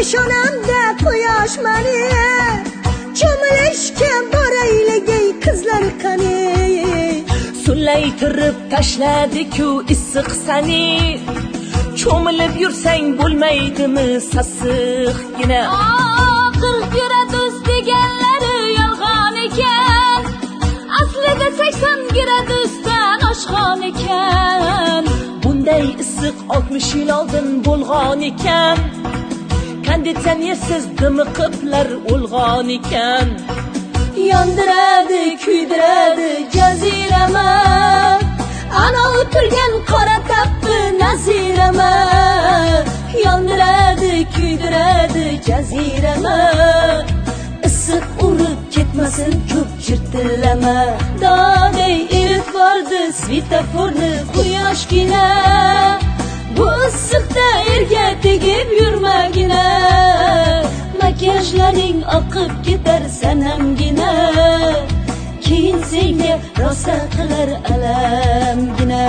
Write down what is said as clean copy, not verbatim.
peshonamda quyosh mani, cho'milishga borayligay qizlar qani. Sulaytirib tashladi-ku issiq sani, cho'milib yursang bo'lmaydimi sassiqgina. Qirq gira do'st deganlari yolg'on ekan, aslida 80 gira do'stdan oshxon ekan. Bunday issiq 60 yil oldin bo'lgan ekan, konditsionersiz dimiqiblar o'lg'on ekan. Yondiradi, kuydiradi jazirama, ana o'tirgan qora tappi nazirama. Yondiradi, kuydiradi jazirama, issiq urib ketmasin ko'p jirtillama. Dodey erit bordi svetoforni quyoshgina, bu issiqda erga tegib yurmagina. Makiyajlaring oqib ketar sanamgina, keyin senga rosa qilar alamgina.